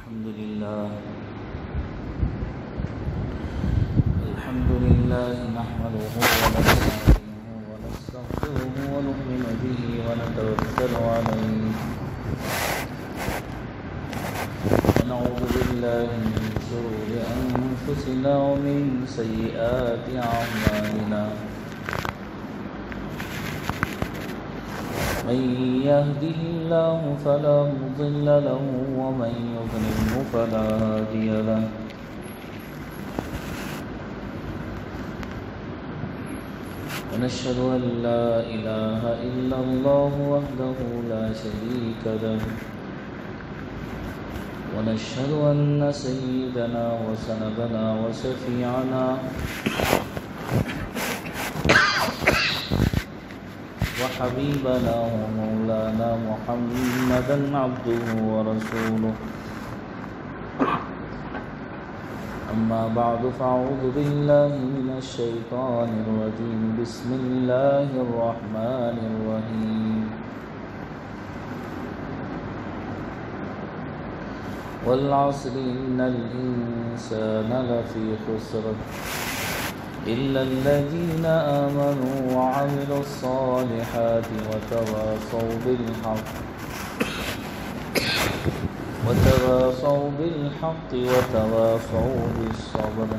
الحمد لله نحمده ونستعينه ونستغفره ونؤمن به ونتوكل عليه ونعوذ بالله من شرور أنفسنا ومن سيئات أعمالنا من يهده الله فلا مضل له ومن يضلل فلا هادي له ونشهد أن لا إله إلا الله وحده لا شريك له ونشهد أن سيدنا وسندنا وشفيعنا وحبيبنا ومولانا محمدا عبده ورسوله أما بعد فأعوذ بالله من الشيطان الرجيم بسم الله الرحمن الرحيم والعصر إن الإنسان لفي خسر إلا الذين آمنوا وعملوا الصالحات وتواصوا بالحق وتواصوا بالصبر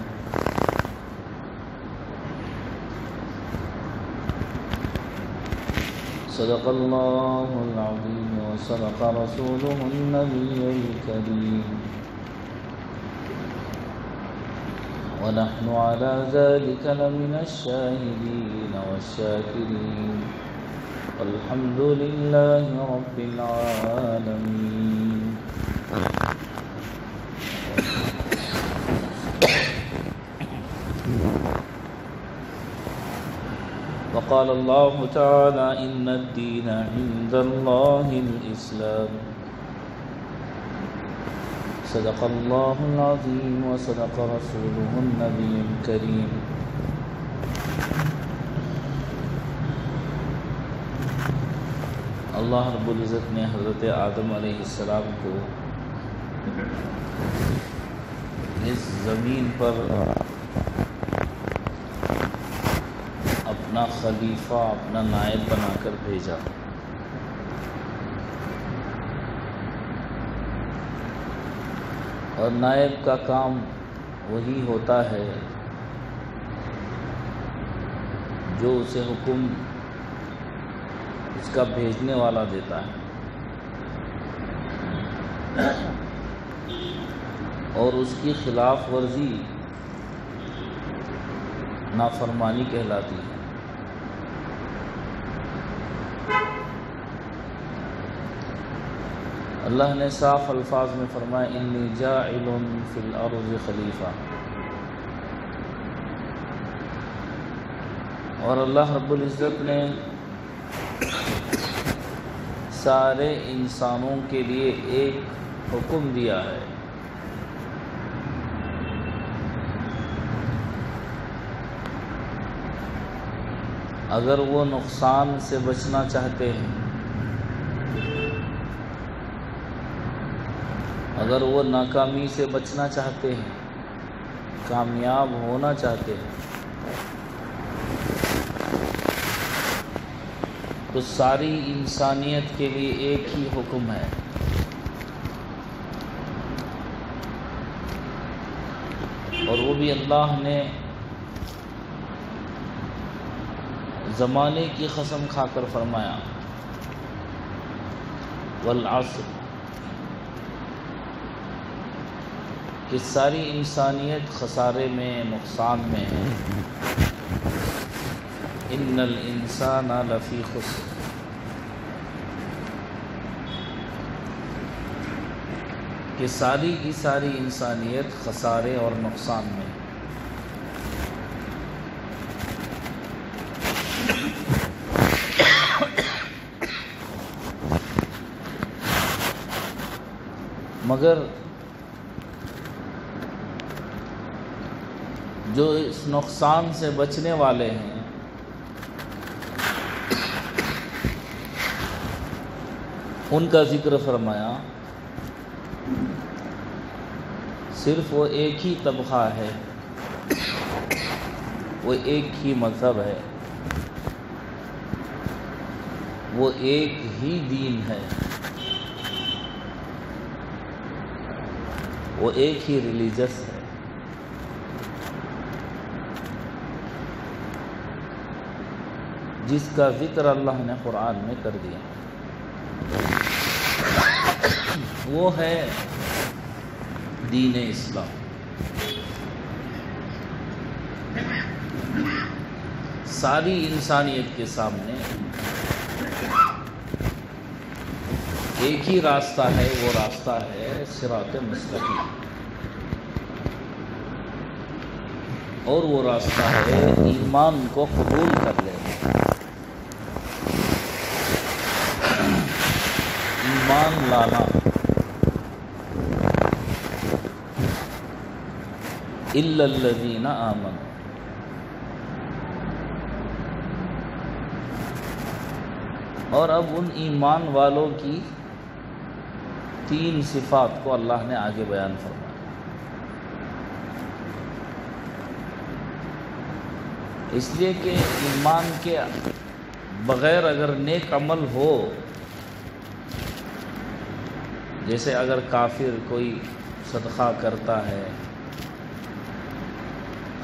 صدق الله العظيم وصدق رسوله النبي الكريم ونحن على ذلك لمن الشاهدين والشاكرين والحمد لله رب العالمين. وقال الله تعالى إن الدين عند الله الإسلام. صدق الله العظيم وصدق رسوله النبي الكريم. اللہ رب العزت نے حضرت آدم علیہ السلام کو اس زمین پر اپنا خلیفہ اپنا نائب بنا کر بھیجا. اور نائب کا کام وہی ہوتا ہے جو اسے حکم اس کا بھیجنے والا دیتا ہے، اور اس کی خلاف ورزی نافرمانی کہلاتی ہے. اللہ نے صاف الفاظ میں فرمایا انی جاعل فی الارض خلیفہ. اور اللہ رب العزت نے سارے انسانوں کے لیے ایک حکم دیا ہے، اگر وہ نقصان سے بچنا چاہتے ہیں، اگر وہ ناکامی سے بچنا چاہتے ہیں، کامیاب ہونا چاہتے ہیں، تو ساری انسانیت کے لیے ایک ہی حکم ہے، اور وہ بھی اللہ نے زمانے کی قسم کھا کر فرمایا والعصر، کہ ساری انسانیت خسارے میں، نقصان میں ہے. ان الانسان لفی خسر، کہ ساری کی ساری انسانیت خسارے اور نقصان میں. مگر جو اس نقصان سے بچنے والے ہیں ان کا ذکر فرمایا صرف وہ ایک ہی طبقہ ہے، وہ ایک ہی مذہب ہے، وہ ایک ہی دین ہے، وہ ایک ہی ریلیجس ہے، جس کا ذکر اللہ نے قرآن میں کر دیا، وہ ہے دین اسلام۔ ساری انسانیت کے سامنے ایک ہی راستہ ہے، وہ راستہ ہے صراط مستقیم، اور وہ راستہ ہے ایمان کو قبول کر لینا، ایمان لانا۔ الا الذین آمنوا، اور اب ان ایمان والوں کی 3 صفات کو اللہ نے آگے بیان فرمایا۔ اس لیے کہ ایمان کے بغیر اگر نیک عمل ہو، جیسے اگر کافر کوئی صدقہ کرتا ہے،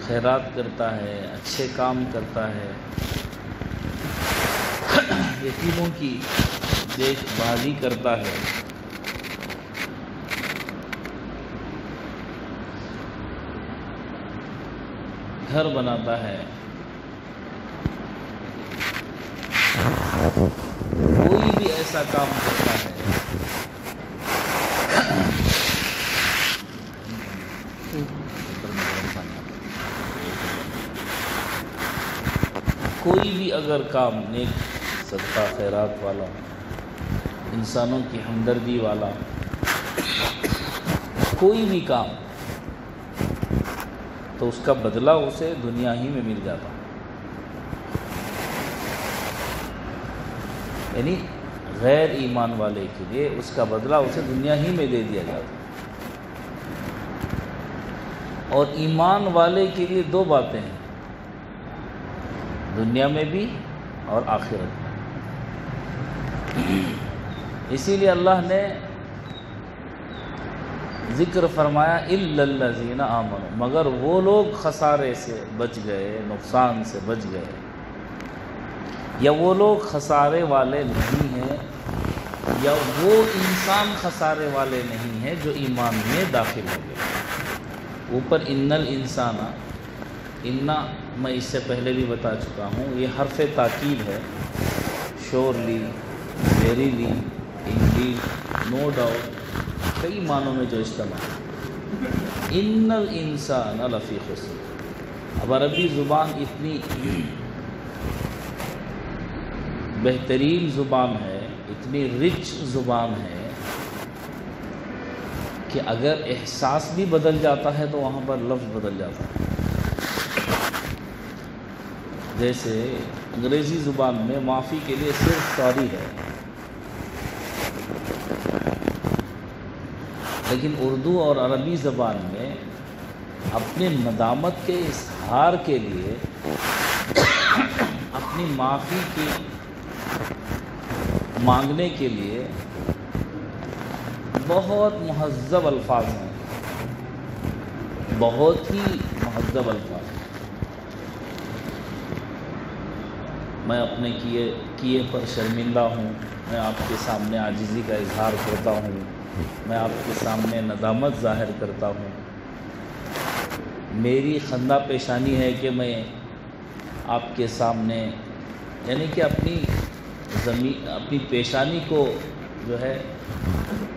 خیرات کرتا ہے، اچھے کام کرتا ہے، یتیموں کی دیکھ بھالی کرتا ہے، گھر بناتا ہے، کوئی بھی ایسا کام کرتا ہے، کوئی بھی اگر کام نیک، صدقہ خیرات والا، انسانوں کی ہمدردی والا، کوئی بھی کام، تو اس کا بدلہ اسے دنیا ہی میں مل جاتا، یعنی غیر ایمان والے کے لیے اس کا بدلہ اسے دنیا ہی میں دے دیا جاتا، اور ایمان والے کے لیے 2 باتیں ہیں، دنیا میں بھی اور آخرت میں۔ اسی لیے اللہ نے ذکر فرمایا الا الذین آمنوا، مگر وہ لوگ خسارے سے بچ گئے، نقصان سے بچ گئے، یا وہ لوگ خسارے والے نہیں ہیں، یا وہ انسان خسارے والے نہیں ہیں جو ایمان میں داخل ہو گئے۔ اوپر ان الانسان، ان میں اس سے پہلے بھی بتا چکا ہوں، یہ حرف تاکید ہے، surely, verily, indeed, no doubt, کئی معنوں میں جو استعمال ہے۔ ان الانسان لفی خسر۔ اب عربی زبان اتنی بہترین زبان ہے، اتنی رچ زبان ہے کہ اگر احساس بھی بدل جاتا ہے تو وہاں پر لفظ بدل جاتا ہے۔ جیسے انگریزی زبان میں معافی کے لیے صرف سوری ہے، لیکن اردو اور عربی زبان میں اپنے ندامت کے اظہار کے لیے، اپنی معافی کی مانگنے کے لیے بہت مہذب الفاظ ہیں، بہت ہی مہذب الفاظ۔ میں اپنے کیے پر شرمندہ ہوں، میں آپ کے سامنے عاجزی کا اظہار کرتا ہوں، میں آپ کے سامنے ندامت ظاہر کرتا ہوں، میری خندہ پیشانی ہے کہ میں آپ کے سامنے، یعنی کہ اپنی پیشانی کو جو ہے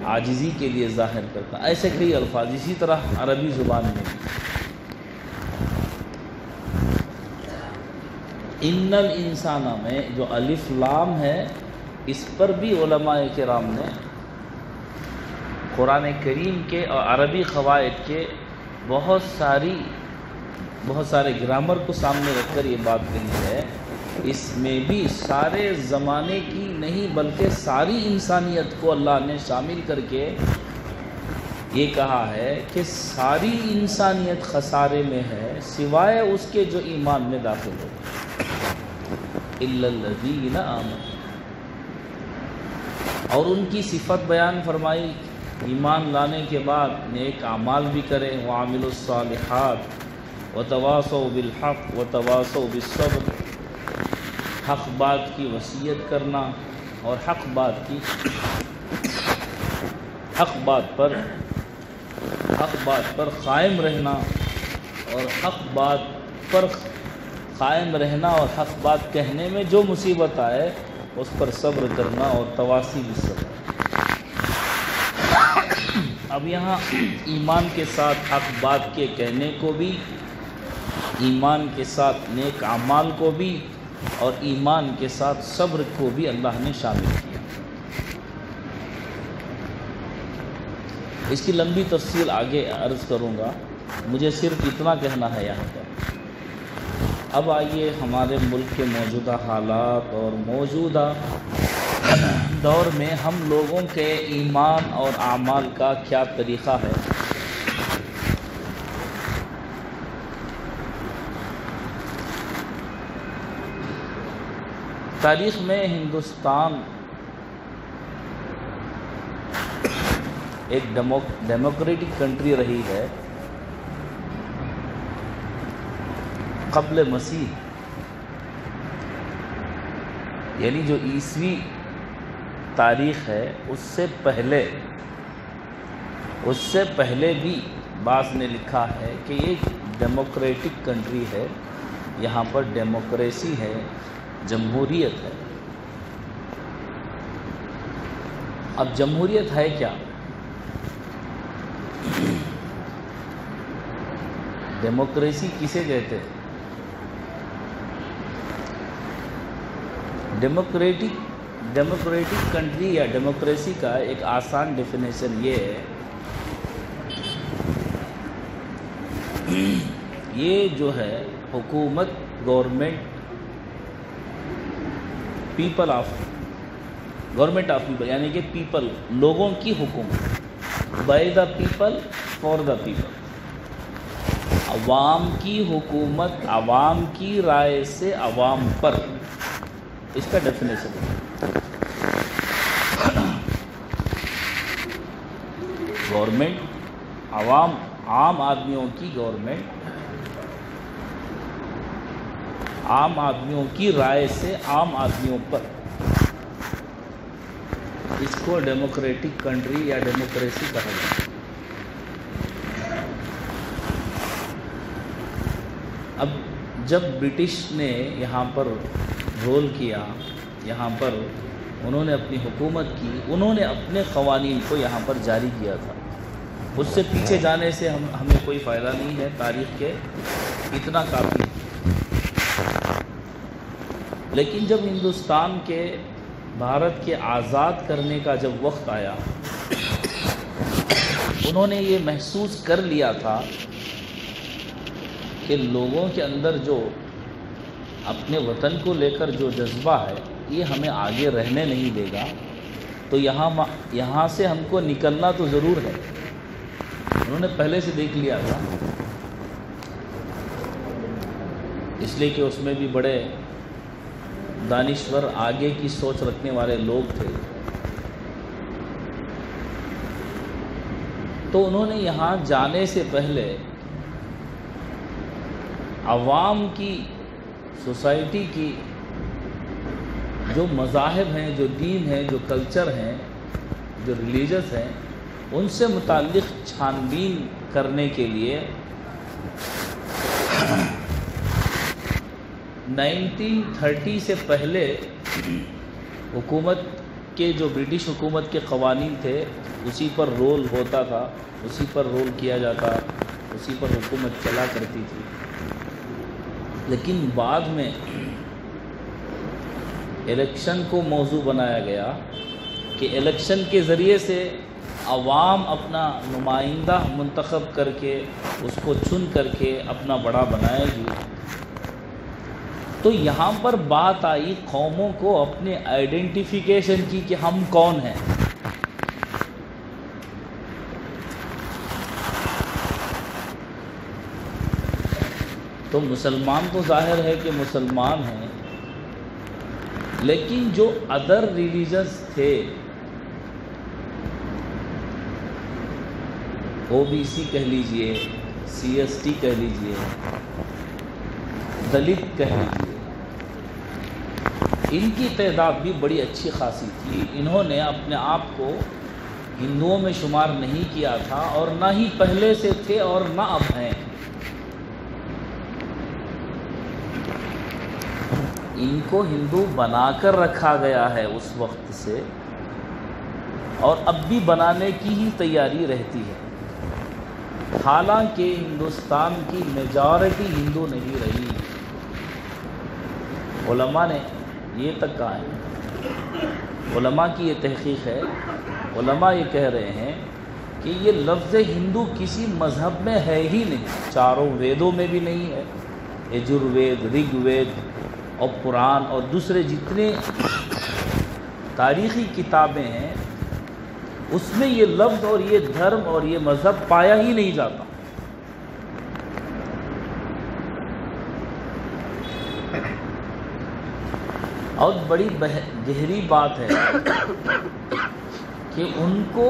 عاجزی کے لیے ظاہر کرتا، ایسے کئی الفاظ۔ اسی طرح عربی زبان میں ان الانسان میں جو الف لام ہے، اس پر بھی علماء کرام نے قرآن کریم کے اور عربی قواعد کے بہت سارے گرامر کو سامنے رکھ کر یہ بات کہی ہے، اس میں بھی سارے زمانے کی نہیں بلکہ ساری انسانیت کو اللہ نے شامل کر کے یہ کہا ہے کہ ساری انسانیت خسارے میں ہے سوائے اس کے جو ایمان میں داخل ہو، الا الذین آمنوا، اور ان کی صفت بیان فرمائی، ایمان لانے کے بعد نیک اعمال بھی کریں، وعملوا الصالحات وتواصوا بالحق وتواصوا بالصبر، حق بات کی وصیت کرنا اور حق بات پر قائم رہنا، اور حق بات پر قائم رہنا اور حق بات کہنے میں جو مصیبت آئے اس پر صبر کرنا، اور تواصی بالصبر۔ اب یہاں ایمان کے ساتھ حق بات کے کہنے کو بھی، ایمان کے ساتھ نیک اعمال کو بھی، اور ایمان کے ساتھ صبر کو بھی اللہ نے شامل کیا۔ اس کی لمبی تفصیل آگے عرض کروں گا، مجھے صرف اتنا کہنا ہے یہاں پر۔ اب آئیے ہمارے ملک کے موجودہ حالات اور موجودہ دور میں ہم لوگوں کے ایمان اور اعمال کا کیا طریقہ ہے۔ تاریخ میں ہندوستان ایک ڈیموکریٹک کنٹری رہی ہے قبل مسیح، یعنی جو عیسوی تاریخ ہے اس سے پہلے بھی بعض نے لکھا ہے کہ یہ ایک ڈیموکریٹک کنٹری ہے، یہاں پر ڈیموکریسی ہے، جمہوریت ہے۔ اب جمہوریت ہے کیا؟ ڈیموکریسی کسے کہتے ہیں؟ ڈیموکریٹک کنٹری یا ڈیموکریسی کا ایک آسان ڈیفینیشن یہ ہے، یہ جو ہے حکومت، گورنمنٹ آف پیپل، یعنی کہ پیپل، لوگوں کی حکومت، by the people for the people, عوام کی حکومت، عوام کی رائے سے عوام پر، اس کا ڈیفینیشن ہے۔ گورنمنٹ، عام آدمیوں کی گورنمنٹ، عام آدمیوں کی رائے سے عام آدمیوں پر، اس کو ڈیموکریٹک کنٹری یا ڈیموکریسی کہا جاتا ہے۔ اب جب برٹش نے یہاں پر رول کیا، یہاں پر انہوں نے اپنی حکومت کی، انہوں نے اپنے قوانین کو یہاں پر جاری کیا تھا، اس سے پیچھے جانے سے ہمیں کوئی فائدہ نہیں ہے، تاریخ کے اتنا کافی ہے۔ لیکن جب ہندوستان کے، بھارت کے آزاد کرنے کا جب وقت آیا، انہوں نے یہ محسوس کر لیا تھا کہ لوگوں کے اندر جو اپنے وطن کو لے کر جو جذبہ ہے یہ ہمیں آگے رہنے نہیں دے گا، تو یہاں سے ہم کو نکلنا تو ضرور ہے۔ انہوں نے پہلے سے دیکھ لیا تھا، اس لیے کہ اس میں بھی بڑے دانشور، آگے کی سوچ رکھنے والے لوگ تھے، تو انہوں نے یہاں جانے سے پہلے عوام کی، سوسائٹی کی جو مذاہب ہیں، جو دین ہیں، جو کلچر ہیں، جو ریلیجس ہیں، ان سے متعلق چھان بین کرنے کے لیے 1930 سے پہلے حکومت کے، جو برٹش حکومت کے قوانین تھے اسی پر رول ہوتا تھا، اسی پر رول کیا جاتا، اسی پر حکومت چلا کرتی تھی۔ لیکن بعد میں الیکشن کو موضوع بنایا گیا کہ الیکشن کے ذریعے سے عوام اپنا نمائندہ منتخب کر کے، اس کو چن کر کے اپنا بڑا بنائے گی۔ تو یہاں پر بات آئی قوموں کو اپنے آئیڈینٹیفیکیشن کی کہ ہم کون ہیں۔ تو مسلمان تو ظاہر ہے کہ مسلمان ہیں، لیکن جو ادر ریلیجنز تھے، او بی سی کہہ لیجئے، سی ایس ٹی کہہ لیجئے، دلت کہہ لیجئے، ان کی تعداد بھی بڑی اچھی خاصی تھی۔ انہوں نے اپنے آپ کو ہندوؤں میں شمار نہیں کیا تھا، اور نہ ہی پہلے سے تھے اور نہ اب ہیں۔ ان کو ہندو بنا کر رکھا گیا ہے اس وقت سے، اور اب بھی بنانے کی ہی تیاری رہتی ہے، حالانکہ ہندوستان کی میجارٹی ہندو نہیں رہی۔ علماء نے یہ تک کہا ہے، علماء کی یہ تحقیق ہے، علماء یہ کہہ رہے ہیں کہ یہ لفظ ہندو کسی مذہب میں ہے ہی نہیں، چاروں ویدوں میں بھی نہیں ہے، یجروید، رگ وید اور قرآن اور دوسرے جتنے تاریخی کتابیں ہیں اس میں یہ لفظ اور یہ دھرم اور یہ مذہب پایا ہی نہیں جاتا۔ اور بڑی گہری بات ہے کہ ان کو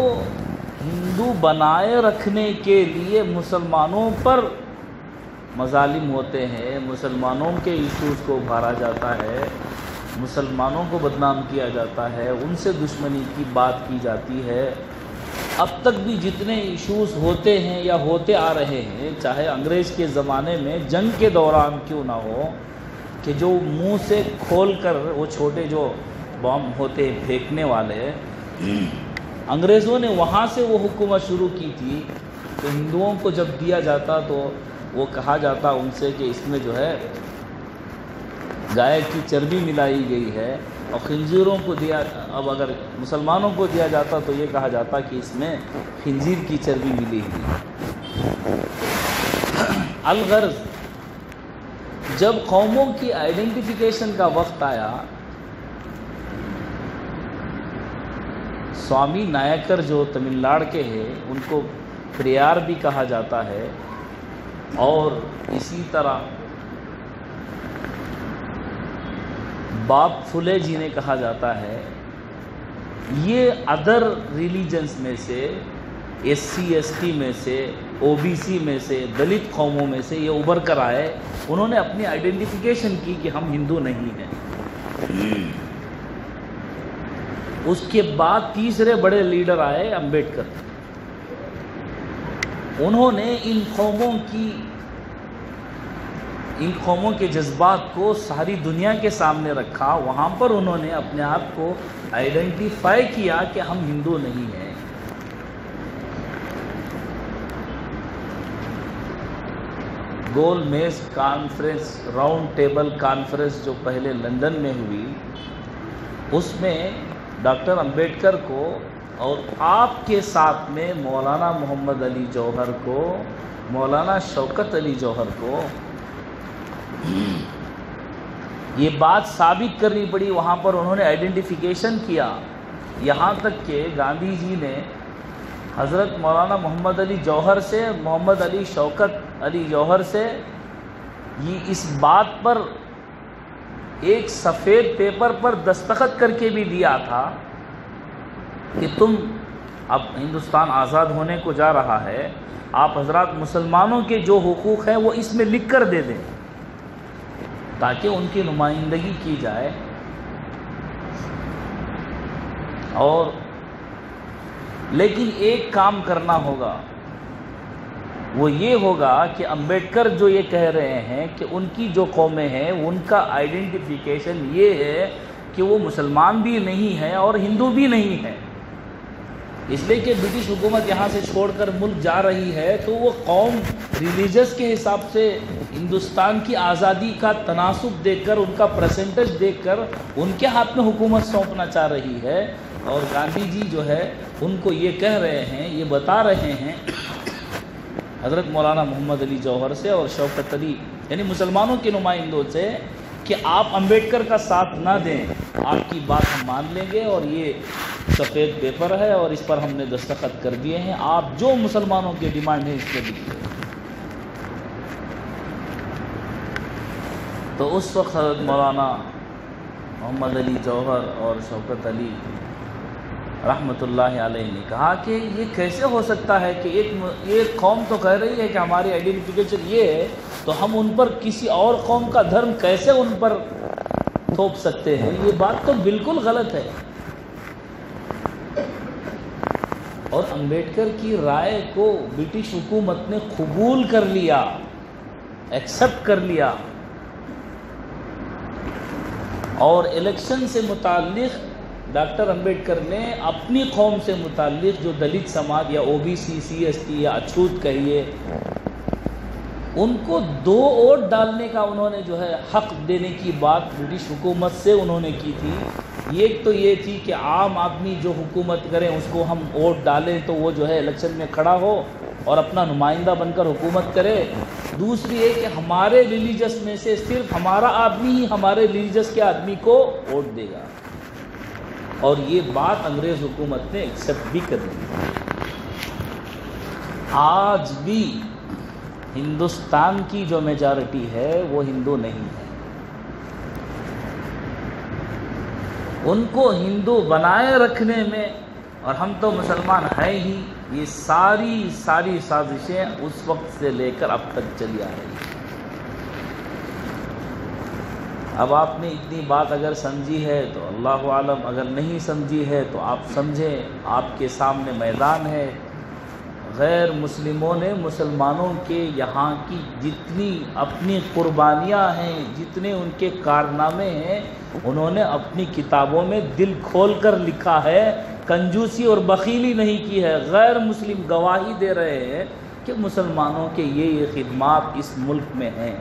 ہندو بنائے رکھنے کے لیے مسلمانوں پر مظالم ہوتے ہیں، مسلمانوں کے ایشوز کو ابھارا جاتا ہے، مسلمانوں کو بدنام کیا جاتا ہے، ان سے دشمنی کی بات کی جاتی ہے۔ اب تک بھی جتنے ایشوز ہوتے ہیں یا ہوتے آ رہے ہیں، چاہے انگریز کے زمانے میں جنگ کے دوران کیوں نہ ہو، کہ جو منہ سے کھول کر وہ چھوٹے جو بم ہوتے پھینکنے والے، انگریزوں نے وہاں سے وہ حکومت شروع کی تھی، تو ہندوؤں کو جب دیا جاتا تو وہ کہا جاتا ان سے کہ اس میں جو ہے گائے کی چربی ملائی گئی ہے، اور خنزیروں کو دیا، اب اگر مسلمانوں کو دیا جاتا تو یہ کہا جاتا کہ اس میں خنزیر کی چربی ملی ہوئی۔ الغرض جب قوموں کی آئیڈینٹیفیکیشن کا وقت آیا، سوامی نائکر جو تمل ناڈو کے ہیں، ان کو پریار بھی کہا جاتا ہے، اور اسی طرح باپ پھولے جی نے کہا جاتا ہے، یہ ادر ریلیجنز میں سے، ایس سی ایس ٹی میں سے، او بی سی میں سے، دلت قوموں میں سے یہ ابھر کر آئے، انہوں نے اپنی آئیڈینٹیفیکیشن کی کہ ہم ہندو نہیں ہیں۔ اس کے بعد تیسرے بڑے لیڈر آئے امبیڈکر، انہوں نے ان قوموں کے جذبات کو ساری دنیا کے سامنے رکھا، وہاں پر انہوں نے اپنے آپ کو آئیڈینٹیفائی کیا کہ ہم ہندو نہیں ہیں۔ گول میز کانفرنس، راؤنڈ ٹیبل کانفرنس جو پہلے لندن میں ہوئی، اس میں ڈاکٹر امبیڈکر کو اور آپ کے ساتھ میں مولانا محمد علی جوہر کو، مولانا شوکت علی جوہر کو یہ بات ثابت کرنی پڑی، وہاں پر انہوں نے آئیڈینٹیفیکیشن کیا، یہاں تک کہ گاندھی جی نے حضرت مولانا محمد علی جوہر سے، محمد علی شوکت علی جوہر سے یہ اس بات پر ایک سفید پیپر پر دستخط کر کے بھی دیا تھا کہ تم اب ہندوستان آزاد ہونے کو جا رہا ہے، آپ حضرات مسلمانوں کے جو حقوق ہیں وہ اس میں لکھ کر دے دیں تاکہ ان کی نمائندگی کی جائے۔ اور لیکن ایک کام کرنا ہوگا، وہ یہ ہوگا کہ امبیڈکر جو یہ کہہ رہے ہیں کہ ان کی جو قومیں ہیں ان کا آئیڈینٹیفیکیشن یہ ہے کہ وہ مسلمان بھی نہیں ہے اور ہندو بھی نہیں ہے، اس لیے کہ برٹش حکومت یہاں سے چھوڑ کر ملک جا رہی ہے، تو وہ قوم ریلیجس کے حساب سے ہندوستان کی آزادی کا تناسب دیکھ کر، ان کا پرسنٹیج دیکھ کر ان کے ہاتھ میں حکومت سونپنا چاہ رہی ہے۔ اور گاندھی جی جو ہے ان کو یہ کہہ رہے ہیں، یہ بتا رہے ہیں حضرت مولانا محمد علی جوہر سے اور شوکت علی یعنی مسلمانوں کے نمائندوں سے کہ آپ امبیڈکر کا ساتھ نہ دیں، آپ کی بات ہم مان لیں گے، اور یہ سفید پیپر ہے اور اس پر ہم نے دستخط کر دیے ہیں، آپ جو مسلمانوں کی ڈیمانڈ ہے اس پہ لکھیے۔ تو اس وقت حضرت مولانا محمد علی جوہر اور شوکت علی رحمۃ اللہ علیہ نے کہا کہ یہ کیسے ہو سکتا ہے کہ ایک قوم تو کہہ رہی ہے کہ ہماری آئیڈینٹیفیکیشن یہ ہے، تو ہم ان پر کسی اور قوم کا دھرم کیسے ان پر تھوپ سکتے ہیں؟ یہ بات تو بالکل غلط ہے۔ اور امبیڈکر کی رائے کو برٹش حکومت نے قبول کر لیا، ایکسپٹ کر لیا، اور الیکشن سے متعلق ڈاکٹر امبیڈکر نے اپنی قوم سے متعلق جو دلت سماج یا O B C, C S T یا اچھوت کہیے، ان کو 2 ووٹ ڈالنے کا انہوں نے جو ہے حق دینے کی بات برٹش حکومت سے انہوں نے کی تھی۔ ایک تو یہ تھی کہ عام آدمی جو حکومت کریں اس کو ہم ووٹ ڈالیں تو وہ جو ہے الیکشن میں کھڑا ہو اور اپنا نمائندہ بن کر حکومت کرے۔ دوسری یہ کہ ہمارے ریلیجس میں سے صرف ہمارا آدمی ہی ہمارے ریلیجس کے آدمی کو ووٹ دے گا، اور یہ بات انگریز حکومت نے ایکسپٹ بھی کر لی۔ آج بھی ہندوستان کی جو میجارٹی ہے وہ ہندو نہیں ہے، ان کو ہندو بنائے رکھنے میں، اور ہم تو مسلمان ہیں ہی، یہ ساری سازشیں اس وقت سے لے کر اب تک چلی آ رہی ہیں۔ اب آپ نے اتنی بات اگر سمجھی ہے تو اللہ عالم، اگر نہیں سمجھی ہے تو آپ سمجھیں، آپ کے سامنے میدان ہے۔ غیر مسلموں نے مسلمانوں کے یہاں کی جتنی اپنی قربانیاں ہیں، جتنے ان کے کارنامے ہیں، انہوں نے اپنی کتابوں میں دل کھول کر لکھا ہے، کنجوسی اور بخیلی نہیں کی ہے۔ غیر مسلم گواہی دے رہے ہیں کہ مسلمانوں کے یہ خدمات اس ملک میں ہیں۔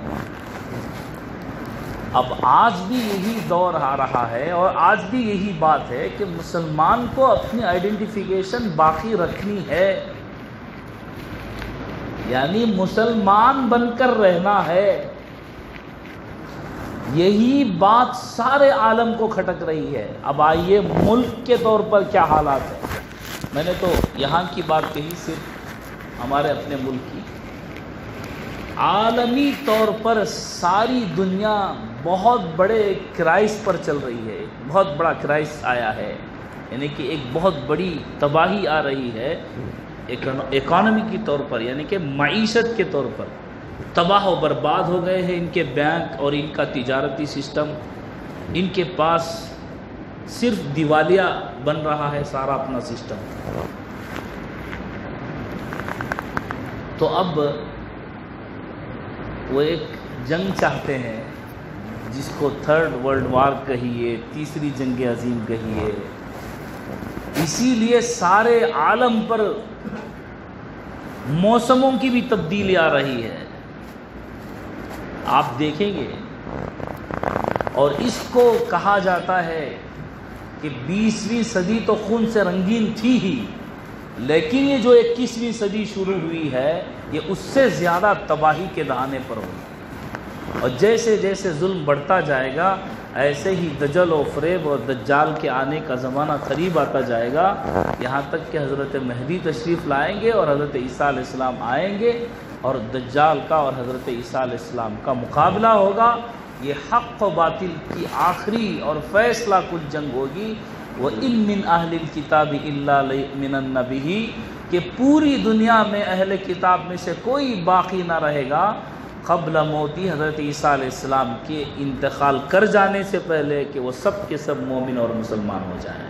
اب آج بھی یہی دور آ رہا ہے، اور آج بھی یہی بات ہے کہ مسلمان کو اپنی آئیڈینٹیفیکیشن باقی رکھنی ہے، یعنی مسلمان بن کر رہنا ہے۔ یہی بات سارے عالم کو کھٹک رہی ہے۔ اب آئیے ملک کے طور پر کیا حالات ہیں۔ میں نے تو یہاں کی بات کہی، صرف ہمارے اپنے ملک کی۔ عالمی طور پر ساری دنیا بہت بڑے کرائس پر چل رہی ہے، بہت بڑا کرائس آیا ہے، یعنی کہ ایک بہت بڑی تباہی آ رہی ہے اکانومی کی طور پر، یعنی کہ معیشت کے طور پر تباہ و برباد ہو گئے ہیں ان کے بینک اور ان کا تجارتی سسٹم۔ ان کے پاس صرف دیوالیہ بن رہا ہے سارا اپنا سسٹم۔ تو اب وہ ایک جنگ چاہتے ہیں جس کو 3rd ورلڈ وار کہیے، تیسری جنگ عظیم کہیے۔ اسی لیے سارے عالم پر موسموں کی بھی تبدیلی آ رہی ہے، آپ دیکھیں گے۔ اور اس کو کہا جاتا ہے کہ 20ویں صدی تو خون سے رنگین تھی ہی، لیکن یہ جو 21ویں صدی شروع ہوئی ہے یہ اس سے زیادہ تباہی کے دہانے پر ہوگی، اور جیسے جیسے ظلم بڑھتا جائے گا ایسے ہی دجل و فریب اور دجال کے آنے کا زمانہ قریب آتا جائے گا، یہاں تک کہ حضرت مہدی تشریف لائیں گے اور حضرت عیسیٰ علیہ السلام آئیں گے، اور دجال کا اور حضرت عیسیٰ علیہ السلام کا مقابلہ ہوگا۔ یہ حق و باطل کی آخری اور فیصلہ کن جنگ ہوگی۔ وَإِن مِّنْ أَهْلِ الْكِتَابِ إِلَّا لَيُؤْمِنَنَّ بِهِ، کہ پوری دنیا میں اہل کتاب میں سے کوئی باقی نہ رہے گا قبل موتی، حضرت عیسیٰ علیہ السلام کے انتقال کر جانے سے پہلے، کہ وہ سب کے سب مومن اور مسلمان ہو جائیں۔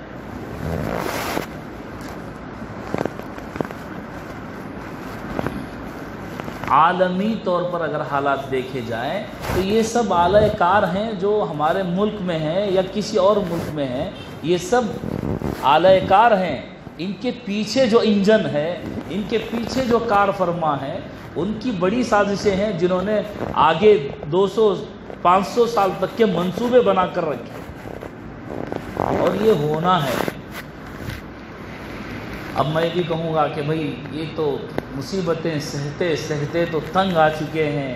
عالمی طور پر اگر حالات دیکھے جائیں تو یہ سب اعلی کار ہیں جو ہمارے ملک میں ہیں یا کسی اور ملک میں ہیں، یہ سب اعلی کار ہیں۔ ان کے پیچھے جو انجن ہے، ان کے پیچھے جو کار فرما ہیں، ان کی بڑی سازشیں ہیں جنہوں نے آگے 200-500 سال تک کے منصوبے بنا کر رکھے، اور یہ ہونا ہے۔ اب میں بھی کہوں گا کہ بھئی یہ تو مصیبتیں سہتے سہتے تو تنگ آ چکے ہیں،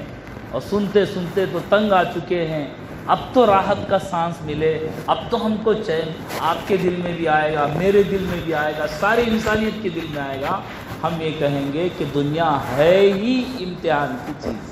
اور سنتے سنتے تو تنگ آ چکے ہیں، اب تو راحت کا سانس ملے، اب تو ہم کو چین آپ کے دل میں بھی آئے گا، میرے دل میں بھی آئے گا، ساری انسانیت کے دل میں آئے گا۔ ہم یہ کہیں گے کہ دنیا ہے ہی امتحان کی چیز،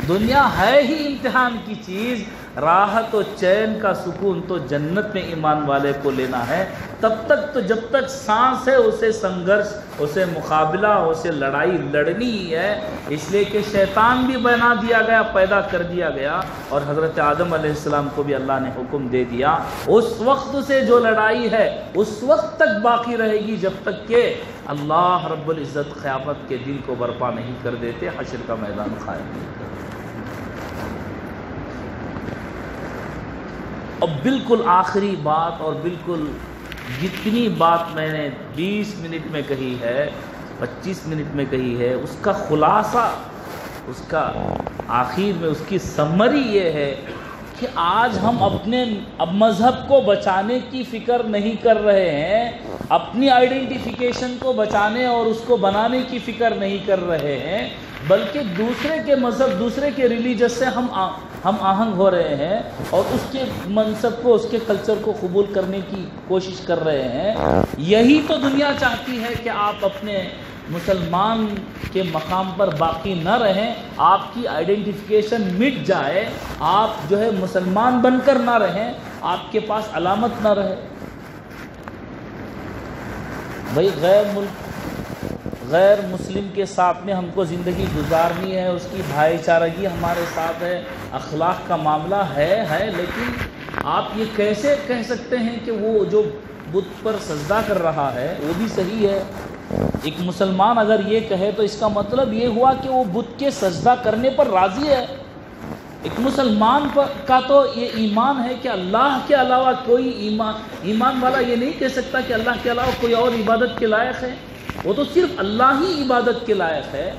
دنیا ہے ہی امتحان کی چیز، راحت و چین کا سکون تو جنت میں ایمان والے کو لینا ہے۔ تب تک تو جب تک سانس ہے اسے سنگھرش، اسے مقابلہ، اسے لڑائی لڑنی ہی ہے۔ اس لیے کہ شیطان بھی بنا دیا گیا، پیدا کر دیا گیا، اور حضرت آدم علیہ السلام کو بھی اللہ نے حکم دے دیا۔ اس وقت سے جو لڑائی ہے اس وقت تک باقی رہے گی جب تک کہ اللہ رب العزت قیامت کے دن کو برپا نہیں کر دیتے، حشر کا میدان قائم نہیں کرتے۔ اب بالکل آخری بات، اور بالکل جتنی بات میں نے 20 منٹ میں کہی ہے، 25 منٹ میں کہی ہے، اس کا خلاصہ، اس کا آخر میں اس کی سمری یہ ہے کہ آج ہم اپنے مذہب کو بچانے کی فکر نہیں کر رہے ہیں، اپنی آئیڈینٹیفیکیشن کو بچانے اور اس کو بنانے کی فکر نہیں کر رہے ہیں، بلکہ دوسرے کے مذہب، دوسرے کے ریلیجس سے ہم آہنگ ہو رہے ہیں اور اس کے منصب کو، اس کے کلچر کو قبول کرنے کی کوشش کر رہے ہیں۔ یہی تو دنیا چاہتی ہے کہ آپ اپنے مسلمان کے مقام پر باقی نہ رہیں، آپ کی آئیڈینٹیفیکیشن مٹ جائے، آپ جو ہے مسلمان بن کر نہ رہیں، آپ کے پاس علامت نہ رہے۔ بھئی غیر مسلم کے ساتھ میں ہم کو زندگی گزارنی ہے، اس کی بھائی چارگی ہمارے ساتھ ہے، اخلاق کا معاملہ ہے، لیکن آپ یہ کیسے کہہ سکتے ہیں کہ وہ جو بت پر سجدہ کر رہا ہے وہ بھی صحیح ہے؟ ایک مسلمان اگر یہ کہے تو اس کا مطلب یہ ہوا کہ وہ بت کے سجدہ کرنے پر راضی ہے۔ ایک مسلمان کا تو یہ ایمان ہے کہ اللہ کے علاوہ کوئی ایمان والا یہ نہیں کہہ سکتا کہ اللہ کے علاوہ کوئی اور عبادت کے لائق ہے، وہ تو صرف اللہ ہی عبادت کے لائق ہے۔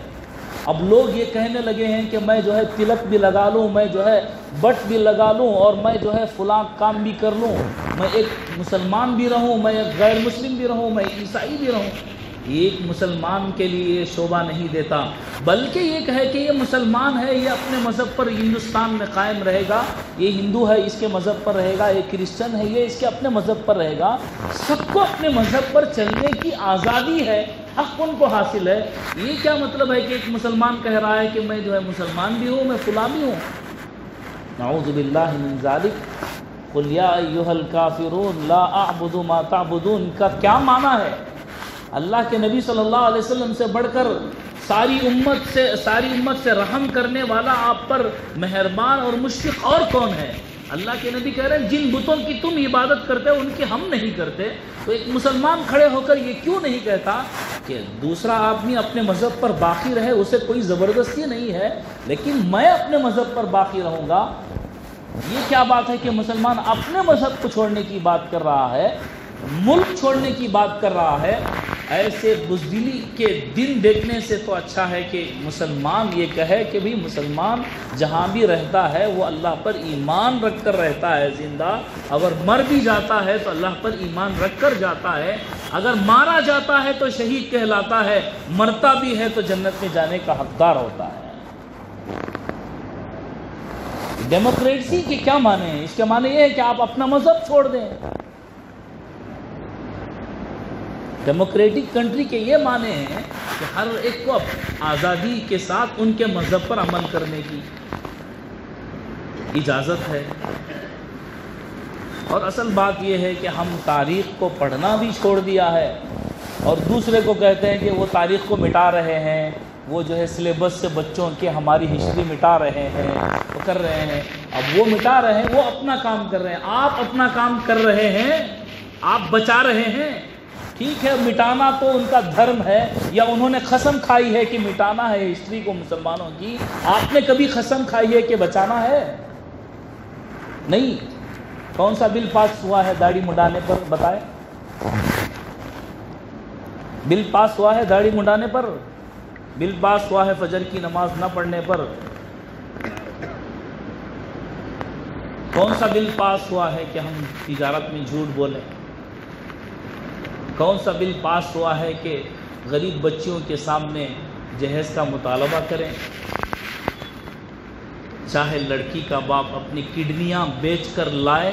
اب لوگ یہ کہنے لگے ہیں کہ میں جو ہے تلک بھی لگا لوں، میں جو ہے بٹ بھی لگا لوں، اور میں جو ہے فلاں کام بھی کر لوں، میں ایک مسلمان بھی رہوں، میں ایک غیر مسلم بھی رہوں، میں عیسائی بھی رہوں۔ ایک مسلمان کے لیے یہ شعبہ نہیں دیتا، بلکہ یہ کہے کہ یہ مسلمان ہے، یہ اپنے مذہب پر ہندوستان میں قائم رہے گا، یہ ہندو ہے اس کے مذہب پر رہے گا، یہ کرسچن ہے یہ اس کے اپنے مذہب پر رہے گا۔ سب کو اپنے مذہب پر چلنے کی آزادی ہے، حق ان کو حاصل ہے۔ یہ کیا مطلب ہے کہ ایک مسلمان کہہ رہا ہے کہ میں جو ہے مسلمان بھی ہوں، میں فلاں بھی ہوں؟ نعوذ باللہ من ذالک۔ قل یا ایھا الکافرون لا اعبد ما تعبدون کا کیا معنی ہے؟ اللہ کے نبی صلی اللہ علیہ وسلم سے بڑھ کر ساری امت سے رحم کرنے والا، آپ پر مہربان اور مشفق اور کون ہے؟ اللہ کے نبی کہہ رہے ہیں جن بتوں کی تم عبادت کرتے ہو ان کی ہم نہیں کرتے۔ تو ایک مسلمان کھڑے ہو کر یہ کیوں نہیں کہتا کہ دوسرا آدمی اپنے مذہب پر باقی رہے، اسے کوئی زبردستی نہیں ہے، لیکن میں اپنے مذہب پر باقی رہوں گا؟ یہ کیا بات ہے کہ مسلمان اپنے مذہب کو چھوڑنے کی بات کر رہا ہے، ملک چھوڑنے کی بات کر رہا ہے؟ ایسے بزدلی کے دن دیکھنے سے تو اچھا ہے کہ مسلمان یہ کہے کہ بھی مسلمان جہاں بھی رہتا ہے وہ اللہ پر ایمان رکھ کر رہتا ہے زندہ، اگر مر بھی جاتا ہے تو اللہ پر ایمان رکھ کر جاتا ہے، اگر مارا جاتا ہے تو شہید کہلاتا ہے، مرتا بھی ہے تو جنت میں جانے کا حقدار ہوتا ہے۔ ڈیموکریسی کے کیا معنی ہیں؟ اس کے معنی یہ ہے کہ آپ اپنا مذہب چھوڑ دیں۔ ڈیموکریٹک کنٹری کے یہ معنی ہیں کہ ہر ایک کو آزادی کے ساتھ ان کے مذہب پر عمل کرنے کی اجازت ہے۔ اور اصل بات یہ ہے کہ ہم تاریخ کو پڑھنا بھی چھوڑ دیا ہے، اور دوسرے کو کہتے ہیں کہ وہ تاریخ کو مٹا رہے ہیں، وہ جو ہے سلیبس سے بچوں کے ہماری ہسٹری مٹا رہے ہیں، وہ کر رہے ہیں۔ اب وہ مٹا رہے ہیں، وہ اپنا کام کر رہے ہیں، آپ اپنا کام کر رہے ہیں، آپ بچا رہے ہیں۔ ٹھیک ہے، مٹانا تو ان کا دھرم ہے، یا انہوں نے قسم کھائی ہے کہ مٹانا ہے ہسٹری کو مسلمانوں کی۔ آپ نے کبھی قسم کھائی ہے کہ بچانا ہے؟ نہیں۔ کون سا بل پاس ہوا ہے داڑھی مڈانے پر؟ بتائیں، بل پاس ہوا ہے داڑھی مڈانے پر؟ بل پاس ہوا ہے فجر کی نماز نہ پڑھنے پر؟ کون سا بل پاس ہوا ہے کہ ہم تجارت میں جھوٹ بولیں؟ کون سا بل پاس ہوا ہے کہ غریب بچیوں کے سامنے جہیز کا مطالبہ کریں؟ چاہے لڑکی کا باپ اپنی کڈنیاں بیچ کر لائے،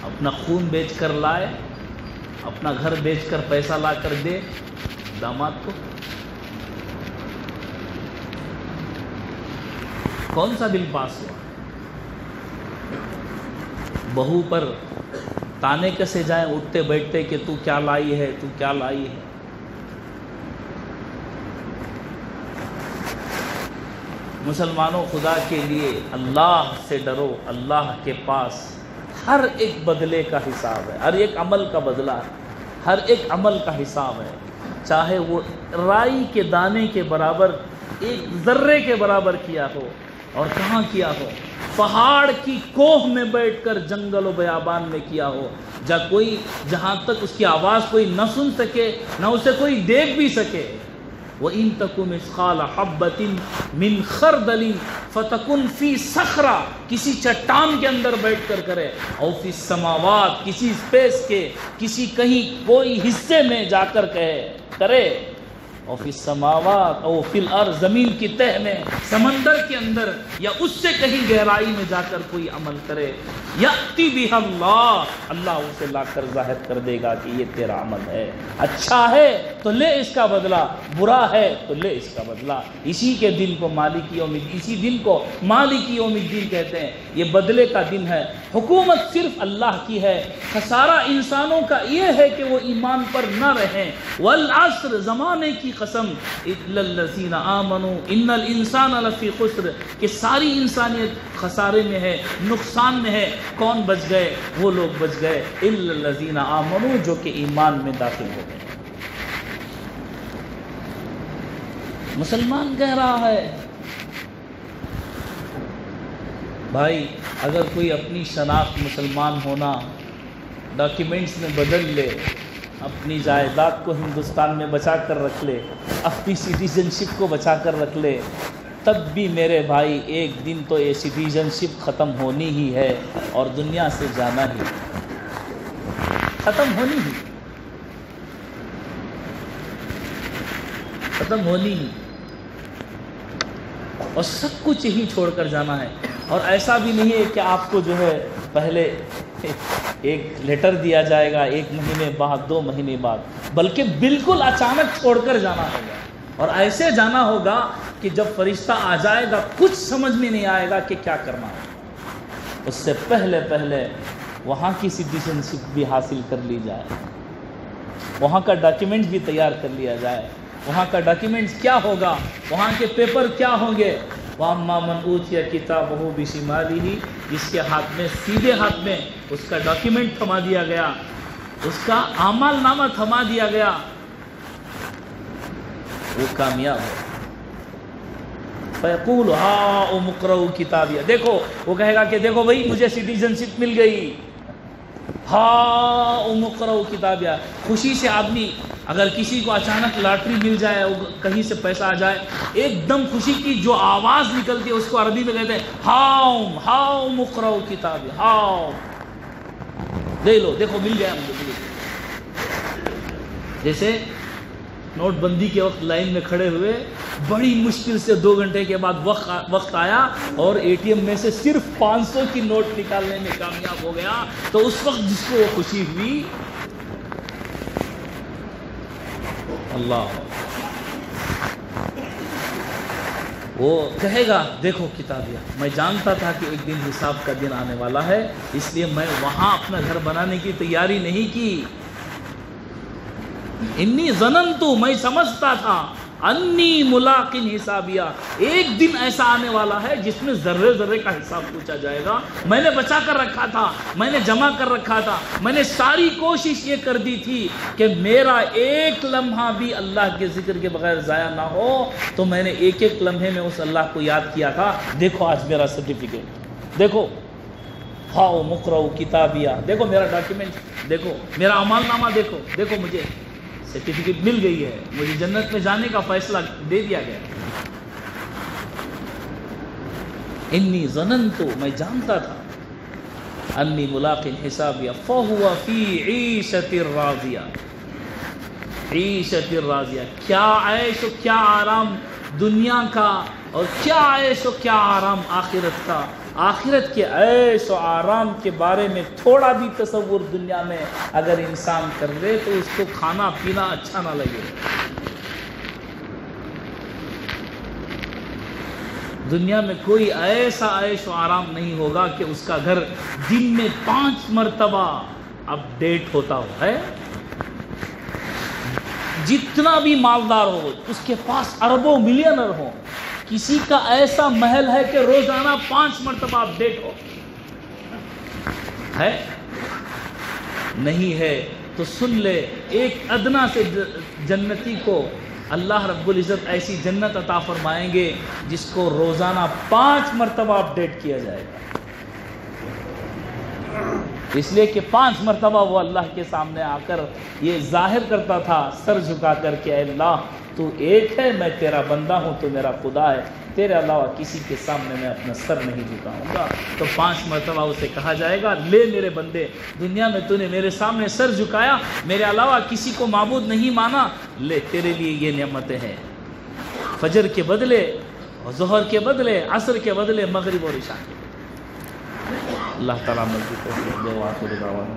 اپنا خون بیچ کر لائے، اپنا گھر بیچ کر پیسہ لا کر دے داماد کو۔ کون سا بل پاس ہوا؟ بہو پر تانے کسے جائیں اٹھتے بیٹھتے کہ تو کیا لائی ہے، تو کیا لائی ہے۔ مسلمانوں، خدا کے لیے اللہ سے ڈرو۔ اللہ کے پاس ہر ایک بدلے کا حساب ہے، ہر ایک عمل کا بدلہ ہے، ہر ایک عمل کا حساب ہے، چاہے وہ رائی کے دانے کے برابر، ایک ذرے کے برابر کیا ہو، اور کہاں کیا ہو، پہاڑ کی کوہ میں بیٹھ کر جنگل و بیابان میں کیا ہو، جہاں تک اس کی آواز کوئی نہ سن سکے، نہ اسے کوئی دیکھ بھی سکے۔ وَإِن تَكُ مِثْقَالَ حَبَّةٍ مِّنْ خَرْدَلٍ فَتَكُنْ فِي صَخْرَةٍ، کسی چٹان کے اندر بیٹھ کر کرے، او فی السماوات، کسی اسپیس کے کسی کہیں کوئی حصے میں جا کر کرے، او فی السماوات او فی الارض، زمین کی تہ میں، سمندر کے اندر، یا اس سے کہیں گہرائی میں جا کر کوئی عمل کرے، یأتی بہا اللہ، اللہ اسے لا کر ظاہر کر دے گا کہ یہ تیرا عمل ہے، اچھا ہے تو لے اس کا بدلہ، برا ہے تو لے اس کا بدلہ۔ اسی کے دن کو مالک یوم الدین، اسی دن کو مالک یوم الدین کہتے ہیں، یہ بدلے کا دن ہے۔ حکومت صرف اللہ کی ہے، خسارہ انسانوں کا یہ ہے کہ وہ ایمان پر نہ رہیں۔ والعصر، زمانے کی قسم، الا الذین آمنوا ان الانسان لفی خسر، کہ ساری انسانیت خسارے میں ہے، نقصان میں ہے۔ کون بچ گئے؟ وہ لوگ بچ گئے، الا الذین آمنوا، جو کہ ایمان میں داخل ہو گئے۔ مسلمان کہہ رہا ہے بھائی، اگر کوئی اپنی شناخت مسلمان ہونا ڈاکیومنٹس میں بدل لے، اپنی جائیداد کو ہندوستان میں بچا کر رکھ لے، اپنی سٹیزن شپ کو بچا کر رکھ لے، تب بھی میرے بھائی ایک دن تو یہ سٹیزن شپ ختم ہونی ہی ہے، اور دنیا سے جانا ہی ختم ہونی ہی، اور سب کچھ یہی چھوڑ کر جانا ہے۔ اور ایسا بھی نہیں ہے کہ آپ کو جو ہے پہلے ایک لیٹر دیا جائے گا 1 مہینے بعد، 2 مہینے بعد، بلکہ بالکل اچانک چھوڑ کر جانا ہوگا، اور ایسے جانا ہوگا کہ جب فرشتہ آ جائے گا کچھ سمجھ میں نہیں آئے گا کہ کیا کرنا ہے۔ اس سے پہلے وہاں کی سٹیزن شپ بھی حاصل کر لی جائے، وہاں کا ڈاکیومنٹ بھی تیار کر لیا جائے۔ وہاں کا ڈاکیومنٹس کیا ہوگا، وہاں کے پیپر کیا ہوں گے؟ وَأَمَّا مَنْ أُوتِيَ كِتَابَهُ بِشِمَالِهِ، جس کے ہاتھ میں، سیدھے ہاتھ میں اس کا ڈاکیومنٹ تھما دیا گیا، اس کا اعمال نامہ تھما دیا گیا، وہ کامیاب ہے۔ فَيَقُولُ هَاؤْمُ اقْرَءُوا كِتَابِيَهْ، دیکھو وہ کہے گا کہ دیکھو بھائی مجھے سٹیزن شپ مل گئی، هَاؤْمُ اقْرَءُوا كِتَابِيَهْ۔ خوشی سے آدمی، اگر کسی کو اچانک لاٹری مل جائے، کہیں سے پیسہ آ جائے، ایک دم خوشی کی جو آواز نکلتی ہے اس کو عربی میں کہتے ہیں ہاؤم اقرؤ کتابی، ہاؤم، دے لو، دیکھو مل گیا مجھے۔ جیسے نوٹ بندی کے وقت لائن میں کھڑے ہوئے، بڑی مشکل سے 2 گھنٹے کے بعد وقت آیا، اور اے ٹی ایم میں سے صرف 500 کی نوٹ نکالنے میں کامیاب ہو گیا، تو اس وقت جس کو وہ خوشی ہوئی، اللہ، وہ کہے گا دیکھو کتابیہ، میں جانتا تھا کہ ایک دن حساب کا دن آنے والا ہے، اس لیے میں وہاں اپنا گھر بنانے کی تیاری نہیں کی۔ انی ظننتو، میں سمجھتا تھا، انی ملاقن حسابیہ، ایک دن ایسا آنے والا ہے جس میں ذرے ذرے کا حساب پوچھا جائے گا۔ میں نے بچا کر رکھا تھا، میں نے جمع کر رکھا تھا، میں نے ساری کوشش یہ کر دی تھی کہ میرا ایک لمحہ بھی اللہ کے ذکر کے بغیر ضائع نہ ہو، تو میں نے ایک ایک لمحے میں اس اللہ کو یاد کیا تھا۔ دیکھو آج میرا سرٹیفکیٹ، دیکھو ہاؤ مقرؤ کتابیہ، دیکھو میرا ڈاکیومنٹ، دیکھو میرا اعمال نامہ، دیکھو دیکھو مجھے سرٹیفکیٹ مل گئی ہے، مجھے جنت میں جانے کا فیصلہ دے دیا گیا۔ انی ظننتو، میں جانتا تھا، انی ملاقن حسابیہ، فہو فی عیشۃ راضیہ، عیشۃ راضیہ، کیا عیش و کیا آرام دنیا کا، اور کیا عیش و کیا آرام آخرت کا۔ آخرت کے عیش و آرام کے بارے میں تھوڑا بھی تصور دنیا میں اگر انسان کر لے تو اس کو کھانا پینا اچھا نہ لگے۔ دنیا میں کوئی ایسا عیش و آرام نہیں ہوگا کہ اس کا گھر دن میں 5 مرتبہ اپ ڈیٹ ہوتا ہو ہے. جتنا بھی مالدار ہو، اس کے پاس اربوں ملینر ہو، کسی کا ایسا محل ہے کہ روزانہ 5 مرتبہ اپ ڈیٹ ہو ہے؟ نہیں ہے. تو سن لے، ایک ادنا سے جنتی کو اللہ رب العزت ایسی جنت عطا فرمائیں گے جس کو روزانہ 5 مرتبہ اپ ڈیٹ کیا جائے گا. اس لیے کہ 5 مرتبہ وہ اللہ کے سامنے آ کر یہ ظاہر کرتا تھا سر جھکا کر کے، اے اللہ تو ایک ہے، میں تیرا بندہ ہوں، تو میرا خدا ہے، تیرے علاوہ کسی کے سامنے میں اپنا سر نہیں جھکاؤں گا. تو 5 مرتبہ اسے کہا جائے گا، لے میرے بندے، دنیا میں تو نے میرے سامنے سر جھکایا، میرے علاوہ کسی کو معبود نہیں مانا، لے تیرے لیے یہ نعمتیں ہیں. فجر کے بدلے، ظہر کے بدلے، عصر کے بدلے، مغرب اور عشاء کے بدلے. اللہ تعالیٰ مجھے توفیق دے. وآخر دعوانا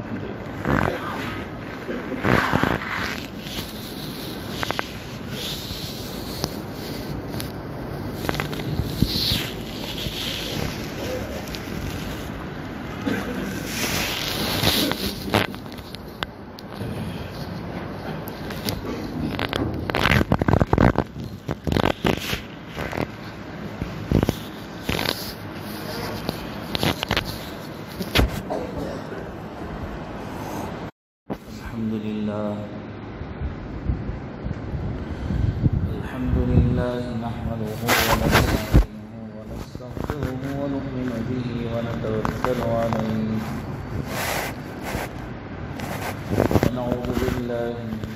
الحمد لله نحمده ونستعينه ونستغفره ونؤمن به ونتوكل عليه ونعوذ بالله من